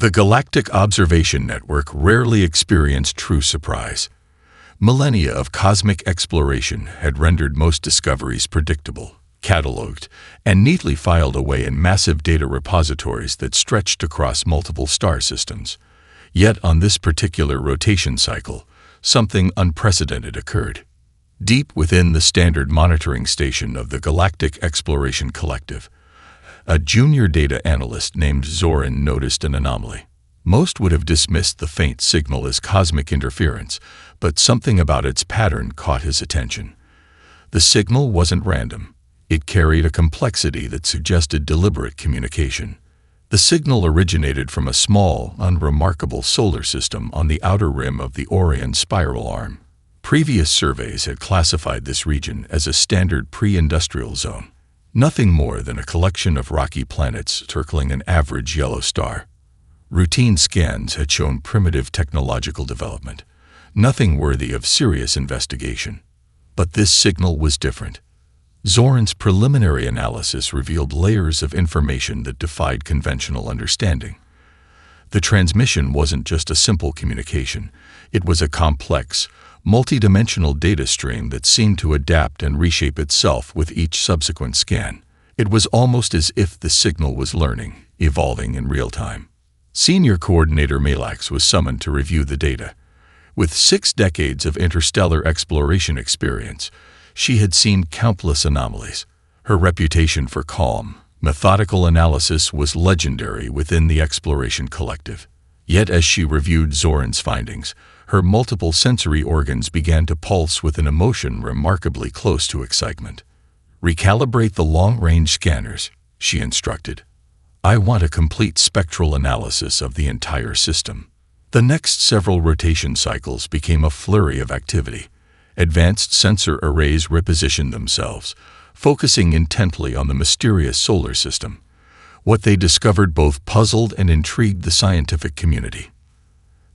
The Galactic Observation Network rarely experienced true surprise. Millennia of cosmic exploration had rendered most discoveries predictable, cataloged, and neatly filed away in massive data repositories that stretched across multiple star systems. Yet on this particular rotation cycle, something unprecedented occurred. Deep within the standard monitoring station of the Galactic Exploration Collective, a junior data analyst named Zoran noticed an anomaly. Most would have dismissed the faint signal as cosmic interference, but something about its pattern caught his attention. The signal wasn't random. It carried a complexity that suggested deliberate communication. The signal originated from a small, unremarkable solar system on the outer rim of the Orion spiral arm. Previous surveys had classified this region as a standard pre-industrial zone, nothing more than a collection of rocky planets circling an average yellow star. Routine scans had shown primitive technological development, nothing worthy of serious investigation. But this signal was different. Zoran's preliminary analysis revealed layers of information that defied conventional understanding. The transmission wasn't just a simple communication. It was a complex, multidimensional data stream that seemed to adapt and reshape itself with each subsequent scan. It was almost as if the signal was learning, evolving in real time. Senior Coordinator Malax was summoned to review the data. With 6 decades of interstellar exploration experience, she had seen countless anomalies. Her reputation for calm, methodical analysis was legendary within the exploration collective. Yet as she reviewed Zoran's findings, her multiple sensory organs began to pulse with an emotion remarkably close to excitement. "Recalibrate the long-range scanners," she instructed. "I want a complete spectral analysis of the entire system." The next several rotation cycles became a flurry of activity. Advanced sensor arrays repositioned themselves, focusing intently on the mysterious solar system. What they discovered both puzzled and intrigued the scientific community.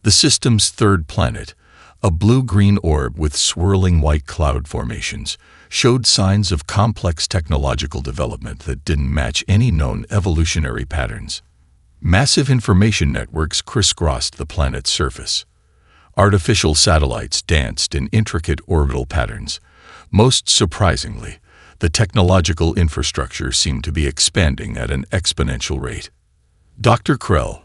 The system's third planet, a blue-green orb with swirling white cloud formations, showed signs of complex technological development that didn't match any known evolutionary patterns. Massive information networks crisscrossed the planet's surface. Artificial satellites danced in intricate orbital patterns. Most surprisingly, the technological infrastructure seemed to be expanding at an exponential rate. Dr. Krell,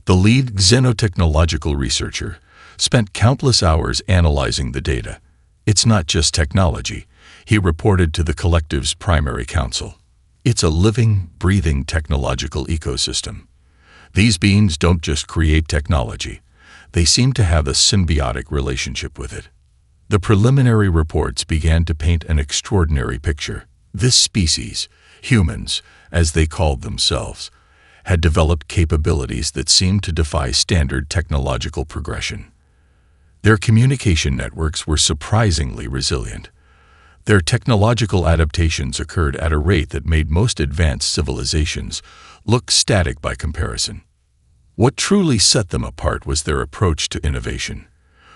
the lead xenotechnological researcher, spent countless hours analyzing the data. "It's not just technology," he reported to the collective's primary council. "It's a living, breathing technological ecosystem. These beings don't just create technology. They seem to have a symbiotic relationship with it." The preliminary reports began to paint an extraordinary picture. This species, humans, as they called themselves, had developed capabilities that seemed to defy standard technological progression. Their communication networks were surprisingly resilient. Their technological adaptations occurred at a rate that made most advanced civilizations look static by comparison. What truly set them apart was their approach to innovation.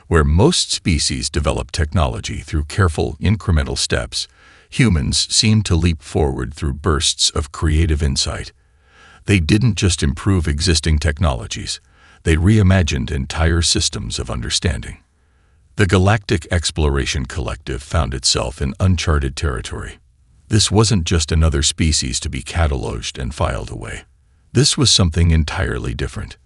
Where most species develop technology through careful, incremental steps, humans seemed to leap forward through bursts of creative insight. They didn't just improve existing technologies, they reimagined entire systems of understanding. The Galactic Exploration Collective found itself in uncharted territory. This wasn't just another species to be cataloged and filed away. This was something entirely different.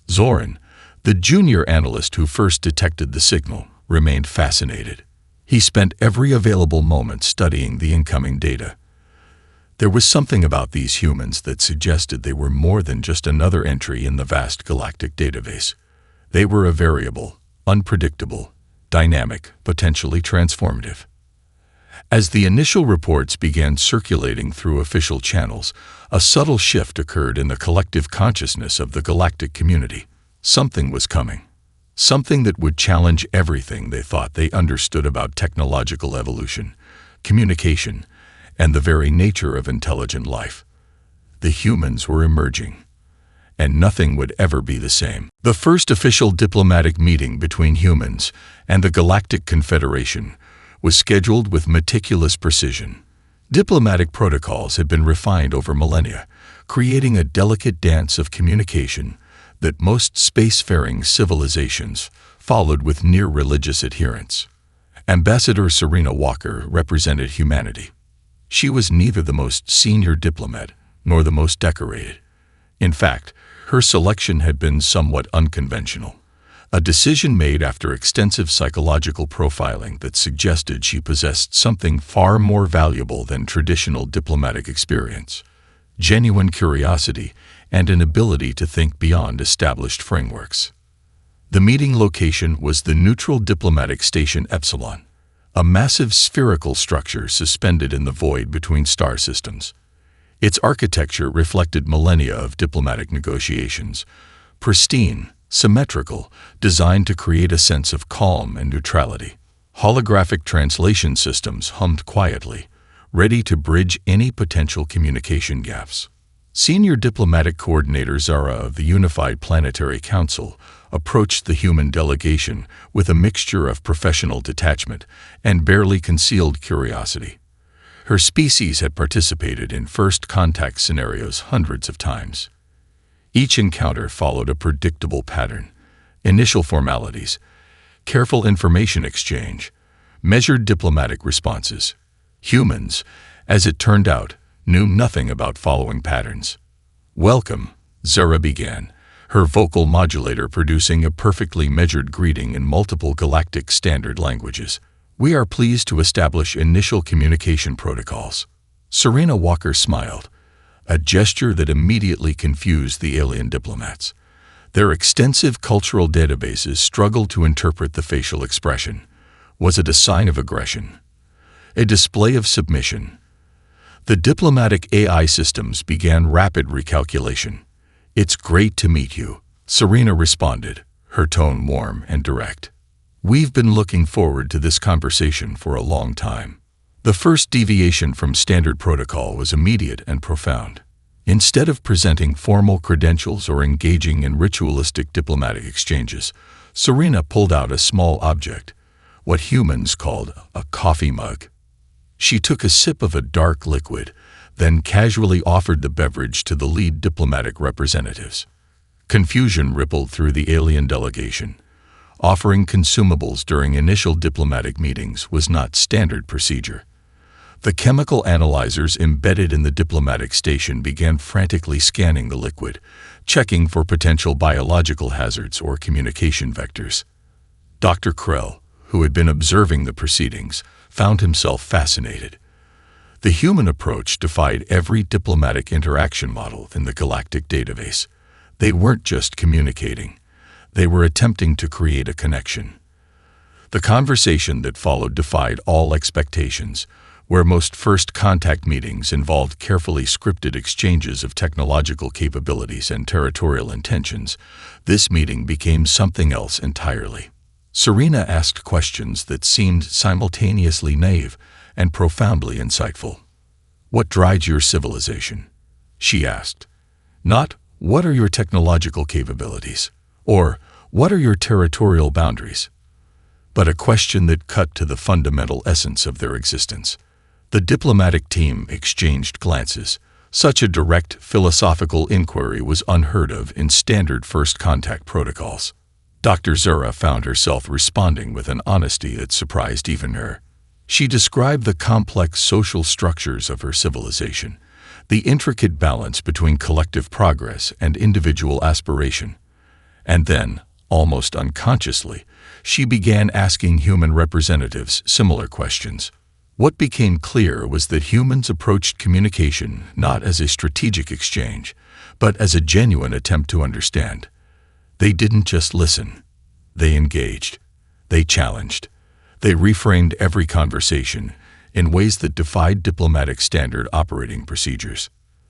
Zoran, the junior analyst who first detected the signal, remained fascinated. He spent every available moment studying the incoming data. There was something about these humans that suggested they were more than just another entry in the vast galactic database. They were a variable, unpredictable, dynamic, potentially transformative. As the initial reports began circulating through official channels, a subtle shift occurred in the collective consciousness of the galactic community. Something was coming. Something that would challenge everything they thought they understood about technological evolution, communication, and the very nature of intelligent life. The humans were emerging, and nothing would ever be the same. The first official diplomatic meeting between humans and the Galactic Confederation was scheduled with meticulous precision. Diplomatic protocols had been refined over millennia, creating a delicate dance of communication that most spacefaring civilizations followed with near religious adherence. Ambassador Serena Walker represented humanity. She was neither the most senior diplomat nor the most decorated. In fact, her selection had been somewhat unconventional, a decision made after extensive psychological profiling that suggested she possessed something far more valuable than traditional diplomatic experience: genuine curiosity and an ability to think beyond established frameworks. The meeting location was the neutral diplomatic station Epsilon, a massive spherical structure suspended in the void between star systems. Its architecture reflected millennia of diplomatic negotiations, pristine, symmetrical, designed to create a sense of calm and neutrality. Holographic translation systems hummed quietly, ready to bridge any potential communication gaps. Senior Diplomatic Coordinator Zara of the Unified Planetary Council approached the human delegation with a mixture of professional detachment and barely concealed curiosity. Her species had participated in first contact scenarios hundreds of times. Each encounter followed a predictable pattern: initial formalities, careful information exchange, measured diplomatic responses. Humans, as it turned out, knew nothing about following patterns. "Welcome," Zara began, her vocal modulator producing a perfectly measured greeting in multiple galactic standard languages. "We are pleased to establish initial communication protocols." Serena Walker smiled, a gesture that immediately confused the alien diplomats. Their extensive cultural databases struggled to interpret the facial expression. Was it a sign of aggression? A display of submission? The diplomatic AI systems began rapid recalculation. "It's great to meet you," Serena responded, her tone warm and direct. "We've been looking forward to this conversation for a long time." The first deviation from standard protocol was immediate and profound. Instead of presenting formal credentials or engaging in ritualistic diplomatic exchanges, Serena pulled out a small object, what humans called a coffee mug. She took a sip of a dark liquid, then casually offered the beverage to the lead diplomatic representatives. Confusion rippled through the alien delegation. Offering consumables during initial diplomatic meetings was not standard procedure. The chemical analyzers embedded in the diplomatic station began frantically scanning the liquid, checking for potential biological hazards or communication vectors. Dr. Krell, who had been observing the proceedings, found himself fascinated. The human approach defied every diplomatic interaction model in the galactic database. They weren't just communicating. They were attempting to create a connection. The conversation that followed defied all expectations. Where most first contact meetings involved carefully scripted exchanges of technological capabilities and territorial intentions, this meeting became something else entirely. Serena asked questions that seemed simultaneously naive and profoundly insightful. "What drives your civilization?" she asked. Not, "What are your technological capabilities?" or "What are your territorial boundaries?" but a question that cut to the fundamental essence of their existence. The diplomatic team exchanged glances. Such a direct philosophical inquiry was unheard of in standard first contact protocols. Dr. Zura found herself responding with an honesty that surprised even her. She described the complex social structures of her civilization, the intricate balance between collective progress and individual aspiration. And then, almost unconsciously, she began asking human representatives similar questions. What became clear was that humans approached communication not as a strategic exchange, but as a genuine attempt to understand. They didn't just listen. They engaged. They challenged. They reframed every conversation in ways that defied diplomatic standard operating procedures.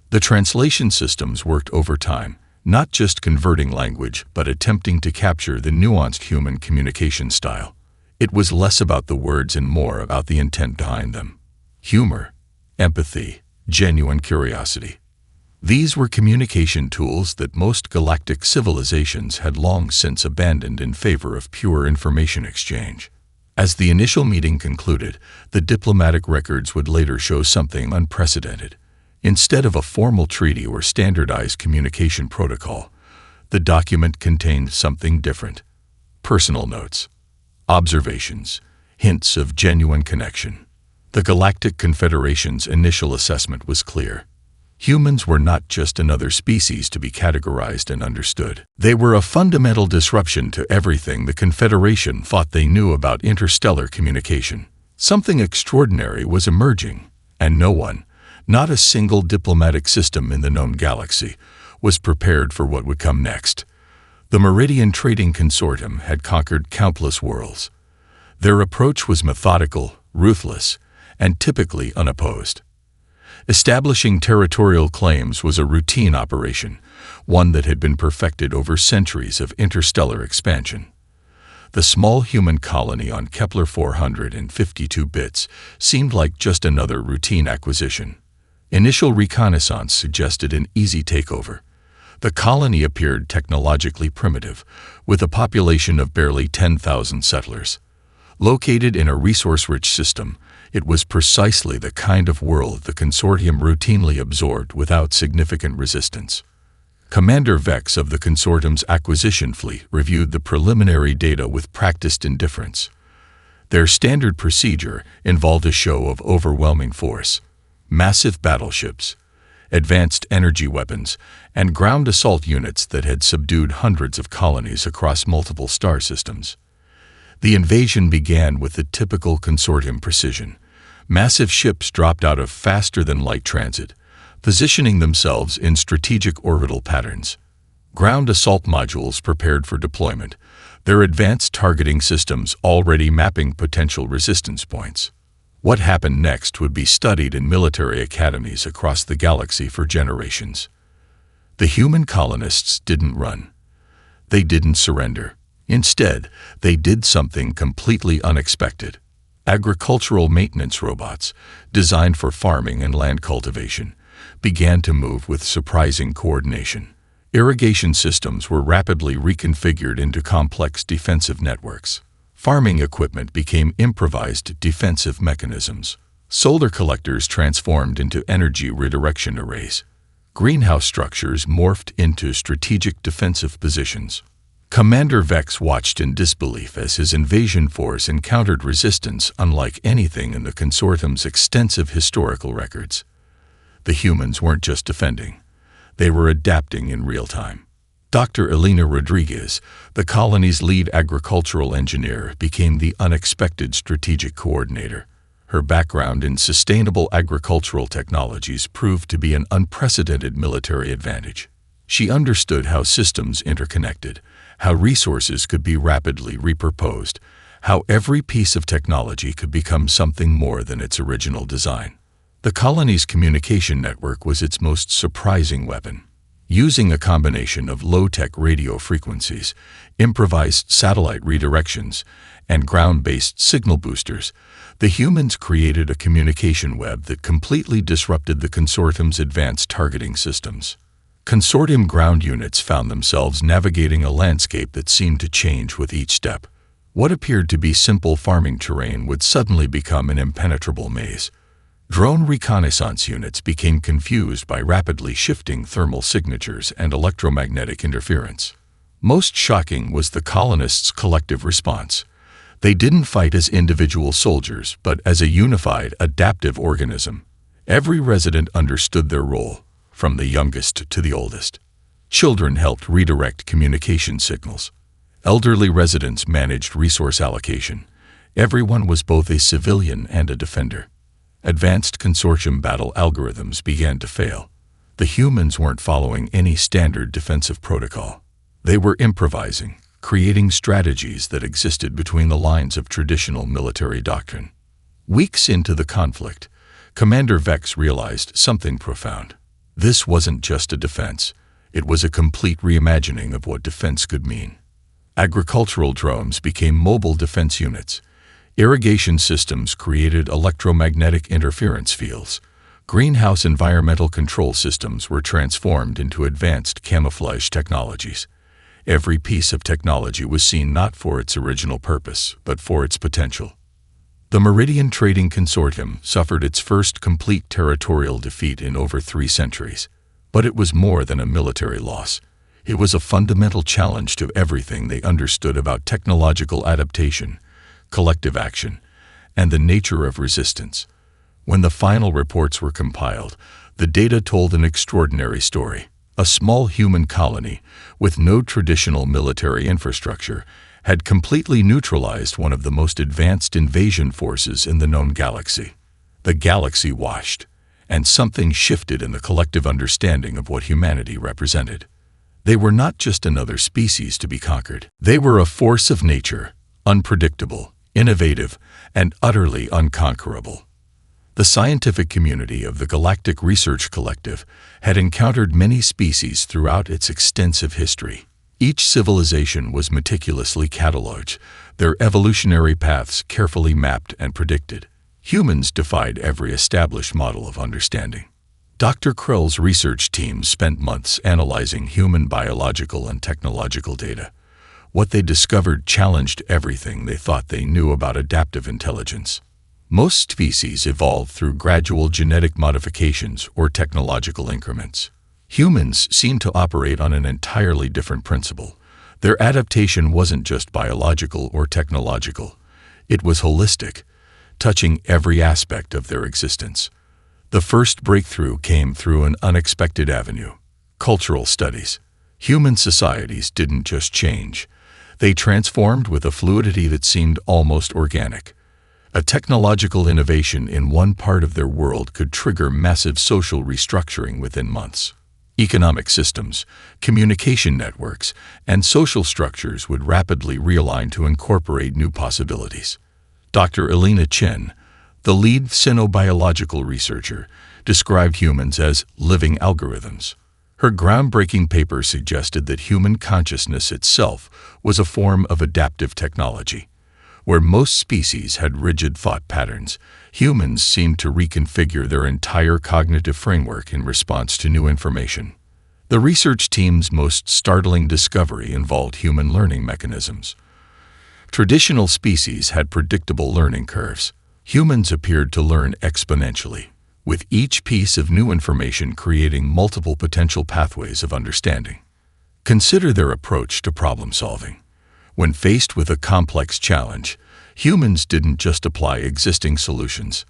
The translation systems worked overtime, not just converting language, but attempting to capture the nuanced human communication style. It was less about the words and more about the intent behind them. Humor, empathy, genuine curiosity. These were communication tools that most galactic civilizations had long since abandoned in favor of pure information exchange. As the initial meeting concluded, the diplomatic records would later show something unprecedented. Instead of a formal treaty or standardized communication protocol, The document contained something different. Personal notes, observations, hints of genuine connection. The Galactic Confederation's initial assessment was clear. Humans were not just another species to be categorized and understood. They were a fundamental disruption to everything the Confederation thought they knew about interstellar communication. Something extraordinary was emerging, and no one, not a single diplomatic system in the known galaxy, was prepared for what would come next. The Meridian Trading Consortium had conquered countless worlds. Their approach was methodical, ruthless, and typically unopposed. Establishing territorial claims was a routine operation, one that had been perfected over centuries of interstellar expansion. The small human colony on Kepler 452 bits seemed like just another routine acquisition. Initial reconnaissance suggested an easy takeover. The colony appeared technologically primitive, with a population of barely 10,000 settlers. Located in a resource-rich system, it was precisely the kind of world the consortium routinely absorbed without significant resistance. Commander Vex of the consortium's acquisition fleet reviewed the preliminary data with practiced indifference. Their standard procedure involved a show of overwhelming force, massive battleships, advanced energy weapons, and ground assault units that had subdued hundreds of colonies across multiple star systems. The invasion began with the typical consortium precision. Massive ships dropped out of faster-than-light transit, positioning themselves in strategic orbital patterns. Ground assault modules prepared for deployment, their advanced targeting systems already mapping potential resistance points. What happened next would be studied in military academies across the galaxy for generations. The human colonists didn't run. They didn't surrender. Instead, they did something completely unexpected. Agricultural maintenance robots, designed for farming and land cultivation, began to move with surprising coordination. Irrigation systems were rapidly reconfigured into complex defensive networks. Farming equipment became improvised defensive mechanisms. Solar collectors transformed into energy redirection arrays. Greenhouse structures morphed into strategic defensive positions. Commander Vex watched in disbelief as his invasion force encountered resistance unlike anything in the consortium's extensive historical records. The humans weren't just defending. They were adapting in real time. Dr. Elena Rodriguez, the colony's lead agricultural engineer, became the unexpected strategic coordinator. Her background in sustainable agricultural technologies proved to be an unprecedented military advantage. She understood how systems interconnected, how resources could be rapidly repurposed, how every piece of technology could become something more than its original design. The colony's communication network was its most surprising weapon. Using a combination of low-tech radio frequencies, improvised satellite redirections, and ground-based signal boosters, the humans created a communication web that completely disrupted the consortium's advanced targeting systems. Consortium ground units found themselves navigating a landscape that seemed to change with each step. What appeared to be simple farming terrain would suddenly become an impenetrable maze. Drone reconnaissance units became confused by rapidly shifting thermal signatures and electromagnetic interference. Most shocking was the colonists' collective response. They didn't fight as individual soldiers, but as a unified, adaptive organism. Every resident understood their role, from the youngest to the oldest. Children helped redirect communication signals. Elderly residents managed resource allocation. Everyone was both a civilian and a defender. Advanced consortium battle algorithms began to fail. The humans weren't following any standard defensive protocol. They were improvising, creating strategies that existed between the lines of traditional military doctrine. Weeks into the conflict, Commander Vex realized something profound. This wasn't just a defense. It was a complete reimagining of what defense could mean. Agricultural drones became mobile defense units. Irrigation systems created electromagnetic interference fields. Greenhouse environmental control systems were transformed into advanced camouflage technologies. Every piece of technology was seen not for its original purpose, but for its potential. The Meridian Trading Consortium suffered its first complete territorial defeat in over 3 centuries. But it was more than a military loss. It was a fundamental challenge to everything they understood about technological adaptation, collective action, and the nature of resistance. When the final reports were compiled, the data told an extraordinary story. A small human colony, with no traditional military infrastructure, had completely neutralized one of the most advanced invasion forces in the known galaxy. The galaxy watched, and something shifted in the collective understanding of what humanity represented. They were not just another species to be conquered. They were a force of nature, unpredictable, innovative, and utterly unconquerable. The scientific community of the Galactic Research Collective had encountered many species throughout its extensive history. Each civilization was meticulously catalogued, their evolutionary paths carefully mapped and predicted. Humans defied every established model of understanding. Dr. Krell's research team spent months analyzing human biological and technological data. What they discovered challenged everything they thought they knew about adaptive intelligence. Most species evolved through gradual genetic modifications or technological increments. Humans seemed to operate on an entirely different principle. Their adaptation wasn't just biological or technological. It was holistic, touching every aspect of their existence. The first breakthrough came through an unexpected avenue: cultural studies. Human societies didn't just change. They transformed with a fluidity that seemed almost organic. A technological innovation in one part of their world could trigger massive social restructuring within months. Economic systems, communication networks, and social structures would rapidly realign to incorporate new possibilities. Dr. Elena Chen, the lead xenobiological researcher, described humans as living algorithms. Her groundbreaking paper suggested that human consciousness itself was a form of adaptive technology. Where most species had rigid thought patterns, humans seemed to reconfigure their entire cognitive framework in response to new information. The research team's most startling discovery involved human learning mechanisms. Traditional species had predictable learning curves. Humans appeared to learn exponentially, with each piece of new information creating multiple potential pathways of understanding. Consider their approach to problem solving. When faced with a complex challenge, humans didn't just apply existing solutions.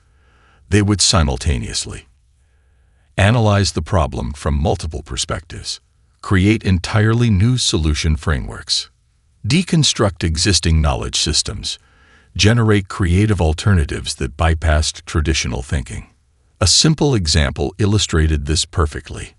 They would simultaneously analyze the problem from multiple perspectives, create entirely new solution frameworks, deconstruct existing knowledge systems, generate creative alternatives that bypassed traditional thinking. A simple example illustrated this perfectly.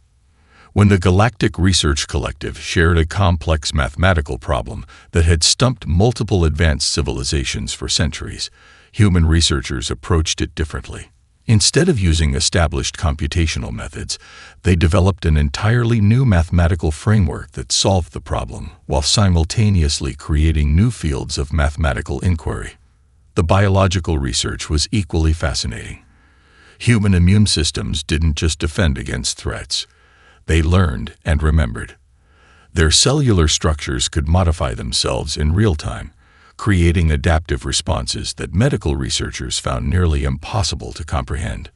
When the Galactic Research Collective shared a complex mathematical problem that had stumped multiple advanced civilizations for centuries, human researchers approached it differently. Instead of using established computational methods, they developed an entirely new mathematical framework that solved the problem while simultaneously creating new fields of mathematical inquiry. The biological research was equally fascinating. Human immune systems didn't just defend against threats. They learned and remembered. Their cellular structures could modify themselves in real time, creating adaptive responses that medical researchers found nearly impossible to comprehend.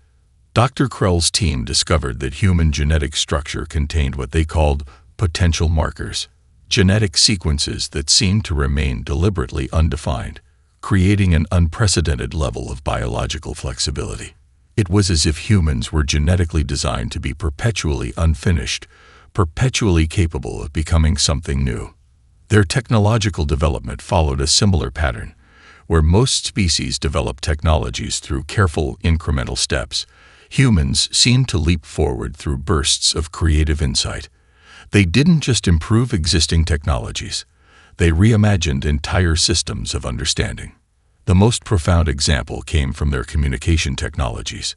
Dr. Krell's team discovered that human genetic structure contained what they called potential markers, genetic sequences that seemed to remain deliberately undefined, creating an unprecedented level of biological flexibility. It was as if humans were genetically designed to be perpetually unfinished, perpetually capable of becoming something new. Their technological development followed a similar pattern. Where most species develop technologies through careful, incremental steps, humans seemed to leap forward through bursts of creative insight. They didn't just improve existing technologies. They reimagined entire systems of understanding. The most profound example came from their communication technologies.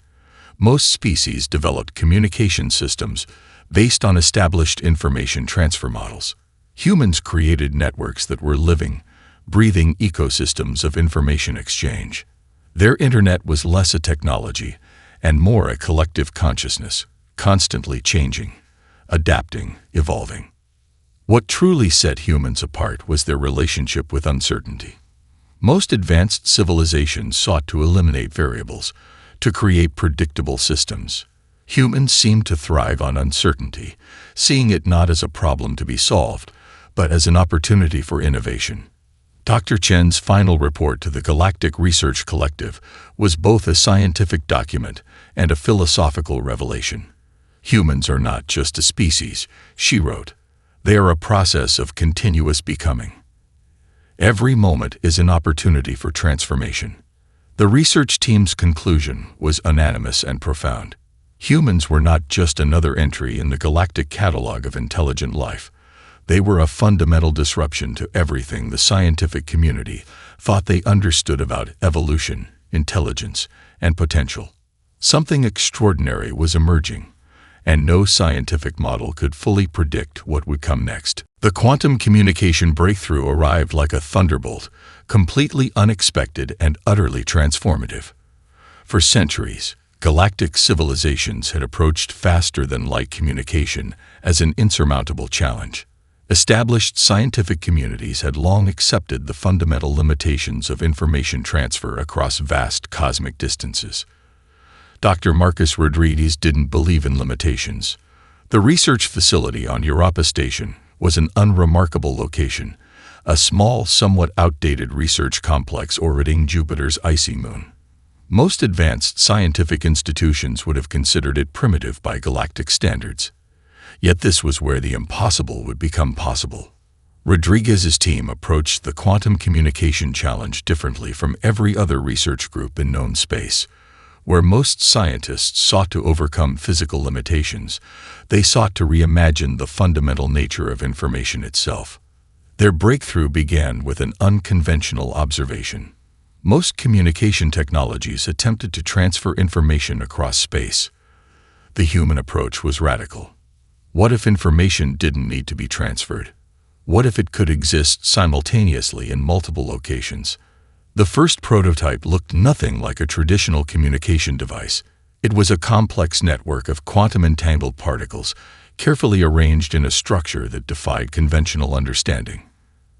Most species developed communication systems based on established information transfer models. Humans created networks that were living, breathing ecosystems of information exchange. Their internet was less a technology and more a collective consciousness, constantly changing, adapting, evolving. What truly set humans apart was their relationship with uncertainty. Most advanced civilizations sought to eliminate variables, to create predictable systems. Humans seemed to thrive on uncertainty, seeing it not as a problem to be solved, but as an opportunity for innovation. Dr. Chen's final report to the Galactic Research Collective was both a scientific document and a philosophical revelation. Humans are not just a species, she wrote. They are a process of continuous becoming. Every moment is an opportunity for transformation. The research team's conclusion was unanimous and profound. Humans were not just another entry in the galactic catalog of intelligent life. They were a fundamental disruption to everything the scientific community thought they understood about evolution, intelligence, and potential. Something extraordinary was emerging, and no scientific model could fully predict what would come next. The quantum communication breakthrough arrived like a thunderbolt, completely unexpected and utterly transformative. For centuries, galactic civilizations had approached faster-than-light communication as an insurmountable challenge. Established scientific communities had long accepted the fundamental limitations of information transfer across vast cosmic distances. Dr. Marcus Rodriguez didn't believe in limitations. The research facility on Europa Station was an unremarkable location, a small, somewhat outdated research complex orbiting Jupiter's icy moon. Most advanced scientific institutions would have considered it primitive by galactic standards. Yet this was where the impossible would become possible. Rodriguez's team approached the quantum communication challenge differently from every other research group in known space. Where most scientists sought to overcome physical limitations, they sought to reimagine the fundamental nature of information itself. Their breakthrough began with an unconventional observation. Most communication technologies attempted to transfer information across space. The human approach was radical. What if information didn't need to be transferred? What if it could exist simultaneously in multiple locations? The first prototype looked nothing like a traditional communication device. It was a complex network of quantum-entangled particles, carefully arranged in a structure that defied conventional understanding.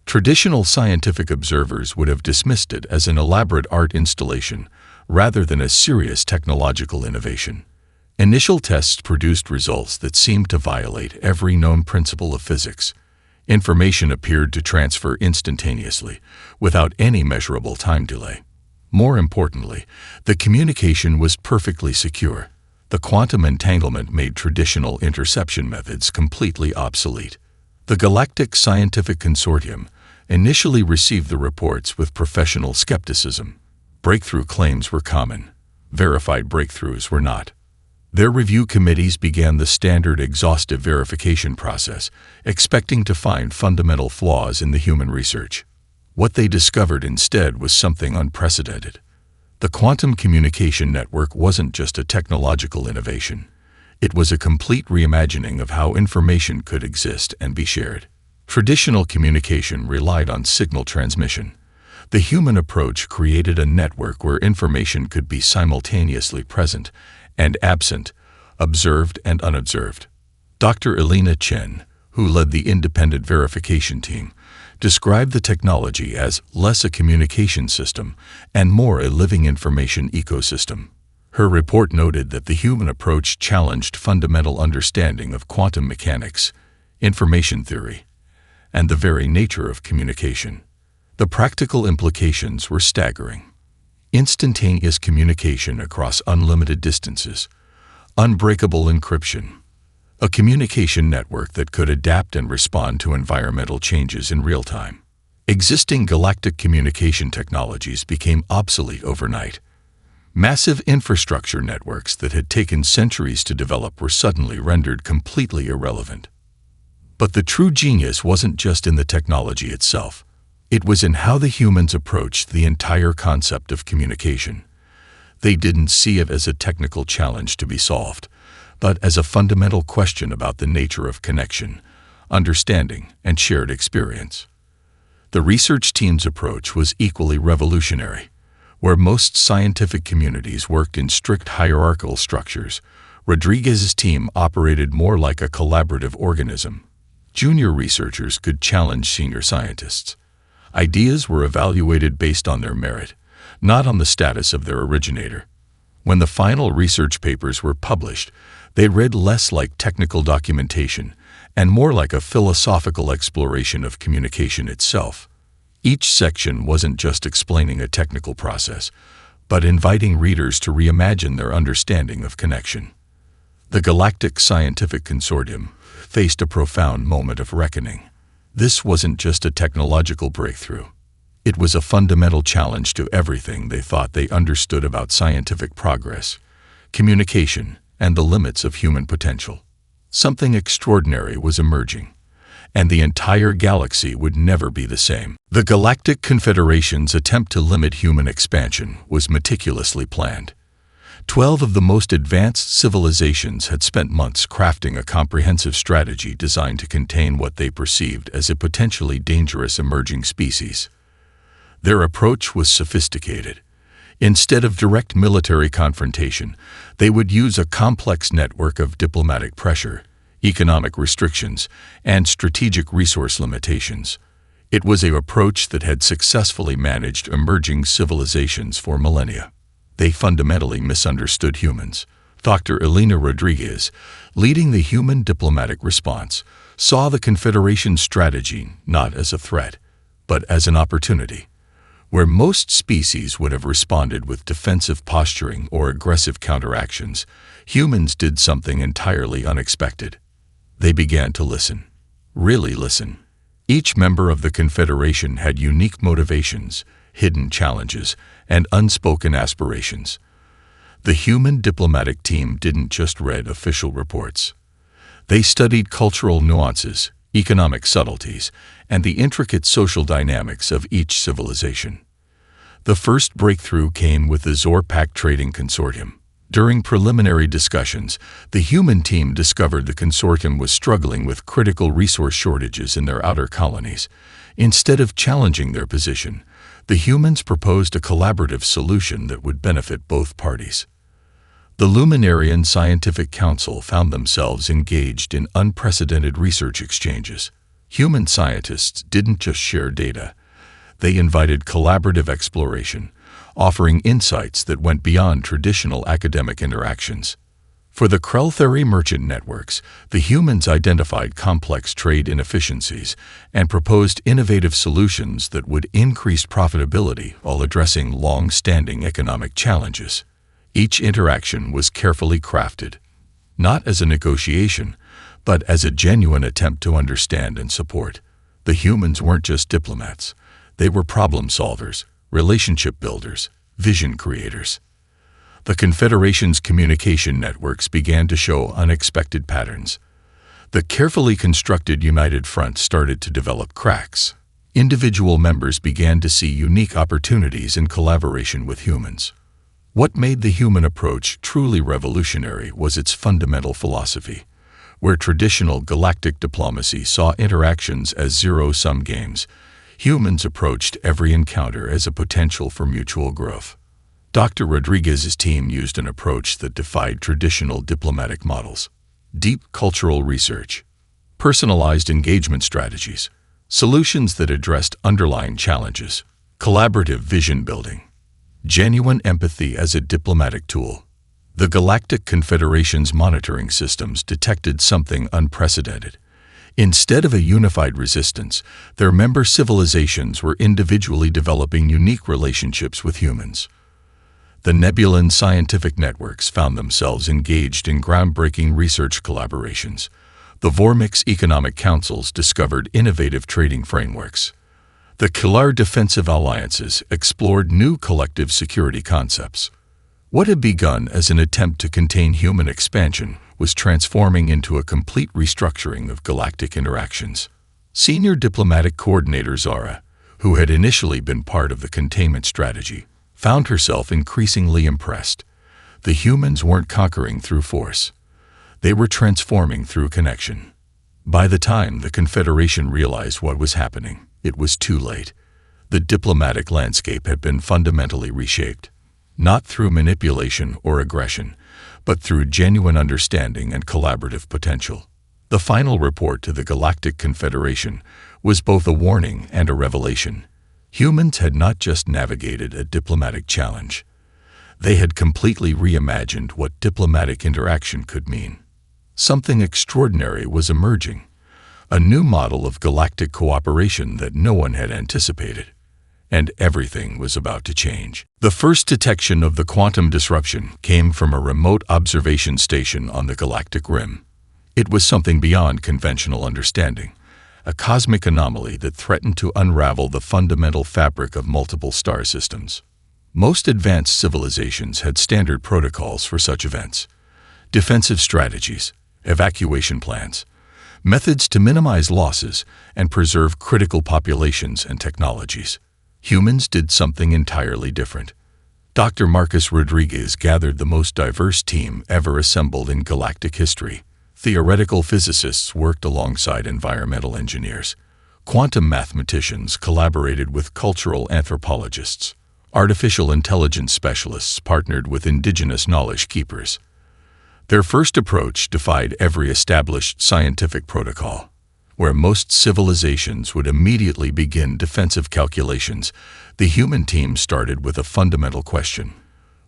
Traditional scientific observers would have dismissed it as an elaborate art installation, rather than a serious technological innovation. Initial tests produced results that seemed to violate every known principle of physics. Information appeared to transfer instantaneously, without any measurable time delay. More importantly, the communication was perfectly secure. The quantum entanglement made traditional interception methods completely obsolete. The Galactic Scientific Consortium initially received the reports with professional skepticism. Breakthrough claims were common. Verified breakthroughs were not. Their review committees began the standard exhaustive verification process, expecting to find fundamental flaws in the human research. What they discovered instead was something unprecedented. The quantum communication network wasn't just a technological innovation. It was a complete reimagining of how information could exist and be shared. Traditional communication relied on signal transmission. The human approach created a network where information could be simultaneously present and absent, observed and unobserved. Dr. Elena Chen, who led the independent verification team, described the technology as less a communication system and more a living information ecosystem. Her report noted that the human approach challenged fundamental understanding of quantum mechanics, information theory, and the very nature of communication. The practical implications were staggering. Instantaneous communication across unlimited distances, unbreakable encryption, a communication network that could adapt and respond to environmental changes in real time. Existing galactic communication technologies became obsolete overnight. Massive infrastructure networks that had taken centuries to develop were suddenly rendered completely irrelevant. But the true genius wasn't just in the technology itself. It was in how the humans approached the entire concept of communication. They didn't see it as a technical challenge to be solved, but as a fundamental question about the nature of connection, understanding, and shared experience. The research team's approach was equally revolutionary. Where most scientific communities worked in strict hierarchical structures, Rodriguez's team operated more like a collaborative organism. Junior researchers could challenge senior scientists. Ideas were evaluated based on their merit, not on the status of their originator. When the final research papers were published, they read less like technical documentation and more like a philosophical exploration of communication itself. Each section wasn't just explaining a technical process, but inviting readers to reimagine their understanding of connection. The Galactic Scientific Consortium faced a profound moment of reckoning. This wasn't just a technological breakthrough. It was a fundamental challenge to everything they thought they understood about scientific progress, communication, and the limits of human potential. Something extraordinary was emerging, and the entire galaxy would never be the same. The Galactic Confederation's attempt to limit human expansion was meticulously planned. 12 of the most advanced civilizations had spent months crafting a comprehensive strategy designed to contain what they perceived as a potentially dangerous emerging species. Their approach was sophisticated. Instead of direct military confrontation, they would use a complex network of diplomatic pressure, economic restrictions, and strategic resource limitations. It was an approach that had successfully managed emerging civilizations for millennia. They fundamentally misunderstood humans. Dr. Elena Rodriguez, leading the human diplomatic response, saw the Confederation's strategy not as a threat, but as an opportunity. Where most species would have responded with defensive posturing or aggressive counteractions, humans did something entirely unexpected. They began to listen. Really listen. Each member of the Confederation had unique motivations, hidden challenges, and unspoken aspirations. The human diplomatic team didn't just read official reports. They studied cultural nuances, economic subtleties, and the intricate social dynamics of each civilization. The first breakthrough came with the Zorpak Trading Consortium. During preliminary discussions, the human team discovered the consortium was struggling with critical resource shortages in their outer colonies. Instead of challenging their position, the humans proposed a collaborative solution that would benefit both parties. The Luminarian Scientific Council found themselves engaged in unprecedented research exchanges. Human scientists didn't just share data. They invited collaborative exploration, offering insights that went beyond traditional academic interactions. For the Krell-Theri merchant networks, the humans identified complex trade inefficiencies and proposed innovative solutions that would increase profitability while addressing long-standing economic challenges. Each interaction was carefully crafted, not as a negotiation, but as a genuine attempt to understand and support. The humans weren't just diplomats. They were problem solvers, relationship builders, vision creators. The Confederation's communication networks began to show unexpected patterns. The carefully constructed United Front started to develop cracks. Individual members began to see unique opportunities in collaboration with humans. What made the human approach truly revolutionary was its fundamental philosophy. Where traditional galactic diplomacy saw interactions as zero-sum games, humans approached every encounter as a potential for mutual growth. Dr. Rodriguez's team used an approach that defied traditional diplomatic models. Deep cultural research, personalized engagement strategies, solutions that addressed underlying challenges, collaborative vision building, genuine empathy as a diplomatic tool. The Galactic Confederation's monitoring systems detected something unprecedented. Instead of a unified resistance, their member civilizations were individually developing unique relationships with humans. The Nebulan scientific networks found themselves engaged in groundbreaking research collaborations. The Vormix economic councils discovered innovative trading frameworks. The Kilar defensive alliances explored new collective security concepts. What had begun as an attempt to contain human expansion was transforming into a complete restructuring of galactic interactions. Senior diplomatic coordinator Zara, who had initially been part of the containment strategy, found herself increasingly impressed. The humans weren't conquering through force. They were transforming through connection. By the time the Confederation realized what was happening, it was too late. The diplomatic landscape had been fundamentally reshaped, not through manipulation or aggression, but through genuine understanding and collaborative potential. The final report to the Galactic Confederation was both a warning and a revelation. Humans had not just navigated a diplomatic challenge. They had completely reimagined what diplomatic interaction could mean. Something extraordinary was emerging, a new model of galactic cooperation that no one had anticipated. And everything was about to change. The first detection of the quantum disruption came from a remote observation station on the galactic rim. It was something beyond conventional understanding, a cosmic anomaly that threatened to unravel the fundamental fabric of multiple star systems. Most advanced civilizations had standard protocols for such events: defensive strategies, evacuation plans, methods to minimize losses and preserve critical populations and technologies. Humans did something entirely different. Dr. Marcus Rodriguez gathered the most diverse team ever assembled in galactic history. Theoretical physicists worked alongside environmental engineers. Quantum mathematicians collaborated with cultural anthropologists. Artificial intelligence specialists partnered with indigenous knowledge keepers. Their first approach defied every established scientific protocol. Where most civilizations would immediately begin defensive calculations, the human team started with a fundamental question.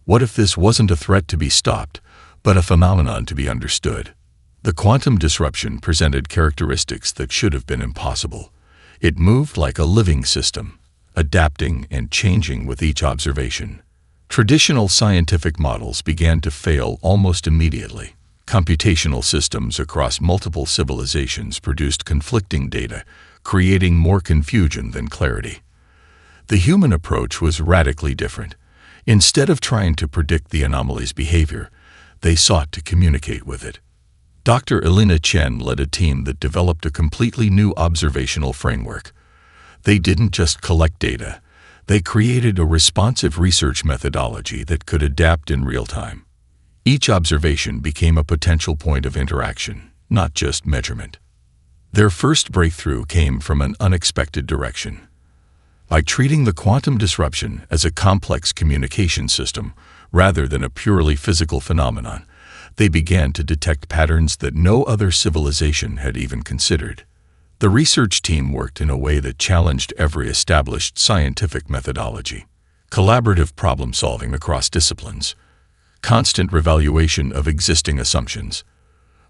What if this wasn't a threat to be stopped, but a phenomenon to be understood? The quantum disruption presented characteristics that should have been impossible. It moved like a living system, adapting and changing with each observation. Traditional scientific models began to fail almost immediately. Computational systems across multiple civilizations produced conflicting data, creating more confusion than clarity. The human approach was radically different. Instead of trying to predict the anomaly's behavior, they sought to communicate with it. Dr. Elena Chen led a team that developed a completely new observational framework. They didn't just collect data. They created a responsive research methodology that could adapt in real time. Each observation became a potential point of interaction, not just measurement. Their first breakthrough came from an unexpected direction. By treating the quantum disruption as a complex communication system rather than a purely physical phenomenon, they began to detect patterns that no other civilization had even considered. The research team worked in a way that challenged every established scientific methodology: collaborative problem-solving across disciplines, constant revaluation of existing assumptions,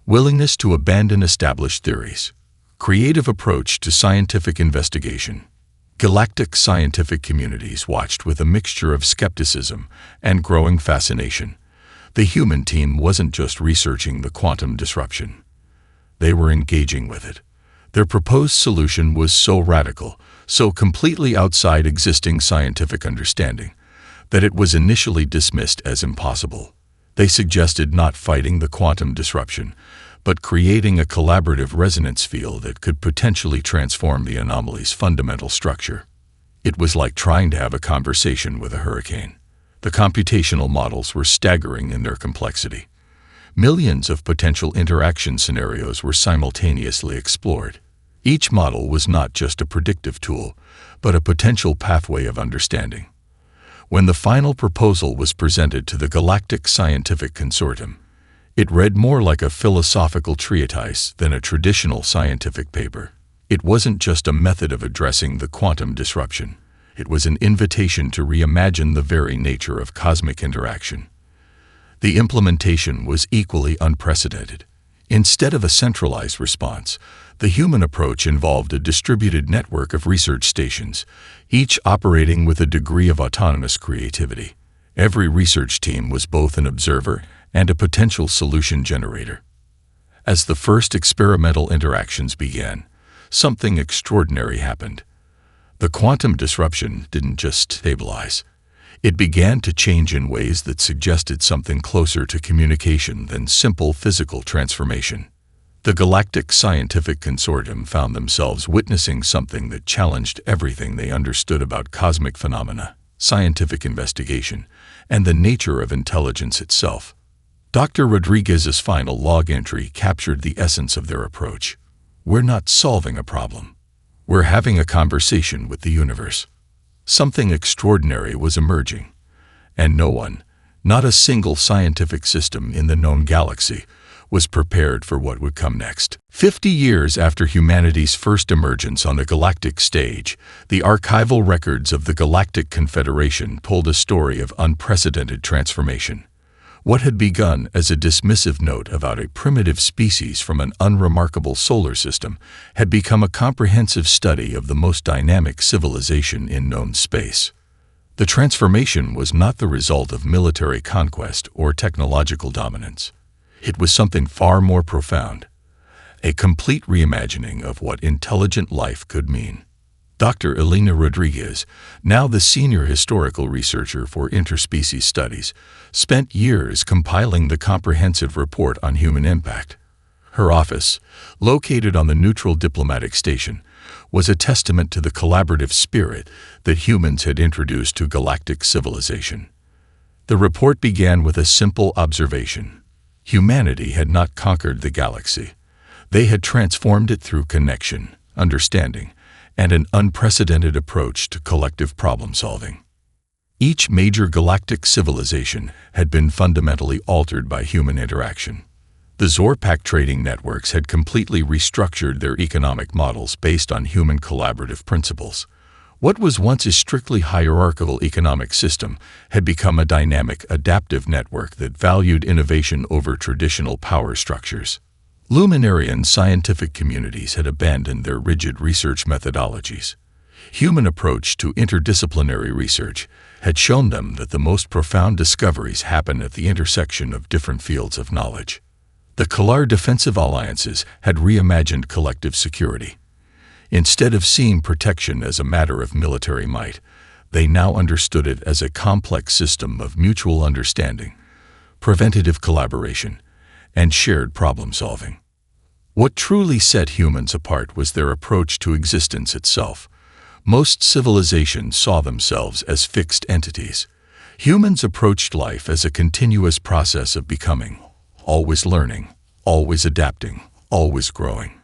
willingness to abandon established theories, creative approach to scientific investigation. Galactic scientific communities watched with a mixture of skepticism and growing fascination. The human team wasn't just researching the quantum disruption. They were engaging with it. Their proposed solution was so radical, so completely outside existing scientific understanding, that it was initially dismissed as impossible. They suggested not fighting the quantum disruption, but creating a collaborative resonance field that could potentially transform the anomaly's fundamental structure. It was like trying to have a conversation with a hurricane. The computational models were staggering in their complexity. Millions of potential interaction scenarios were simultaneously explored. Each model was not just a predictive tool, but a potential pathway of understanding. When the final proposal was presented to the Galactic Scientific Consortium, it read more like a philosophical treatise than a traditional scientific paper. It wasn't just a method of addressing the quantum disruption. It was an invitation to reimagine the very nature of cosmic interaction. The implementation was equally unprecedented. Instead of a centralized response, the human approach involved a distributed network of research stations, each operating with a degree of autonomous creativity. Every research team was both an observer and a potential solution generator. As the first experimental interactions began, something extraordinary happened. The quantum disruption didn't just stabilize. It began to change in ways that suggested something closer to communication than simple physical transformation. The Galactic Scientific Consortium found themselves witnessing something that challenged everything they understood about cosmic phenomena, scientific investigation, and the nature of intelligence itself. Dr. Rodriguez's final log entry captured the essence of their approach. We're not solving a problem. We're having a conversation with the universe. Something extraordinary was emerging, and no one, not a single scientific system in the known galaxy, was prepared for what would come next. 50 years after humanity's first emergence on the galactic stage, the archival records of the Galactic Confederation told a story of unprecedented transformation. What had begun as a dismissive note about a primitive species from an unremarkable solar system had become a comprehensive study of the most dynamic civilization in known space. The transformation was not the result of military conquest or technological dominance. It was something far more profound, a complete reimagining of what intelligent life could mean. Dr. Elena Rodriguez, now the senior historical researcher for interspecies studies, spent years compiling the comprehensive report on human impact. Her office, located on the neutral diplomatic station, was a testament to the collaborative spirit that humans had introduced to galactic civilization. The report began with a simple observation. Humanity had not conquered the galaxy. They had transformed it through connection, understanding, and an unprecedented approach to collective problem-solving. Each major galactic civilization had been fundamentally altered by human interaction. The Zorpak trading networks had completely restructured their economic models based on human collaborative principles. What was once a strictly hierarchical economic system had become a dynamic, adaptive network that valued innovation over traditional power structures. Luminarian scientific communities had abandoned their rigid research methodologies. Human approach to interdisciplinary research had shown them that the most profound discoveries happen at the intersection of different fields of knowledge. The Kalar defensive alliances had reimagined collective security. Instead of seeing protection as a matter of military might, they now understood it as a complex system of mutual understanding, preventative collaboration, and shared problem-solving. What truly set humans apart was their approach to existence itself. Most civilizations saw themselves as fixed entities. Humans approached life as a continuous process of becoming, always learning, always adapting, always growing.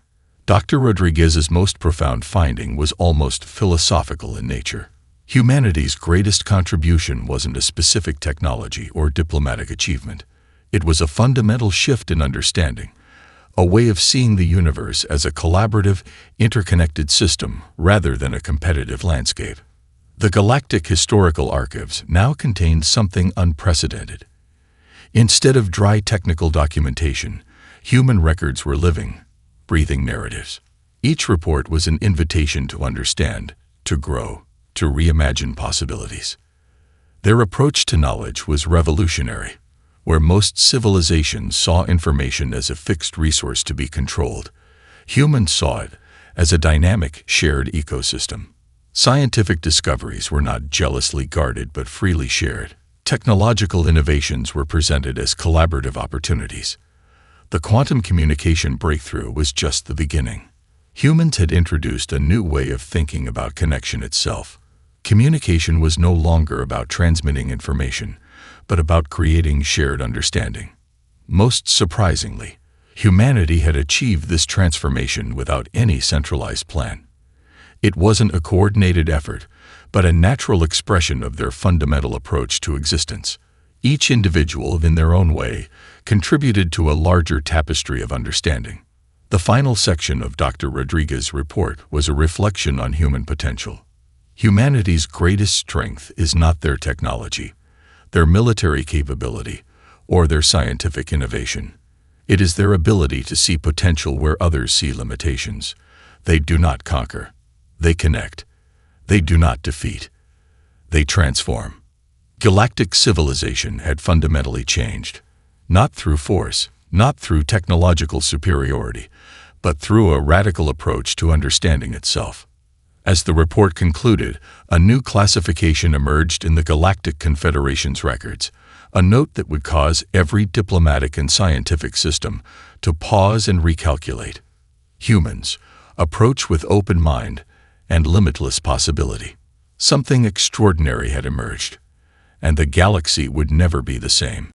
Dr. Rodriguez's most profound finding was almost philosophical in nature. Humanity's greatest contribution wasn't a specific technology or diplomatic achievement. It was a fundamental shift in understanding, a way of seeing the universe as a collaborative, interconnected system rather than a competitive landscape. The Galactic Historical Archives now contained something unprecedented. Instead of dry technical documentation, human records were living, breathing narratives. Each report was an invitation to understand, to grow, to reimagine possibilities. Their approach to knowledge was revolutionary. Where most civilizations saw information as a fixed resource to be controlled, humans saw it as a dynamic, shared ecosystem. Scientific discoveries were not jealously guarded but freely shared. Technological innovations were presented as collaborative opportunities. The quantum communication breakthrough was just the beginning. Humans had introduced a new way of thinking about connection itself. Communication was no longer about transmitting information, but about creating shared understanding. Most surprisingly, humanity had achieved this transformation without any centralized plan. It wasn't a coordinated effort, but a natural expression of their fundamental approach to existence. Each individual, in their own way, contributed to a larger tapestry of understanding. The final section of Dr. Rodriguez's report was a reflection on human potential. Humanity's greatest strength is not their technology, their military capability, or their scientific innovation. It is their ability to see potential where others see limitations. They do not conquer. They connect. They do not defeat. They transform. Galactic civilization had fundamentally changed, not through force, not through technological superiority, but through a radical approach to understanding itself. As the report concluded, a new classification emerged in the Galactic Confederation's records, a note that would cause every diplomatic and scientific system to pause and recalculate. Humans approach with open mind and limitless possibility. Something extraordinary had emerged, and the galaxy would never be the same.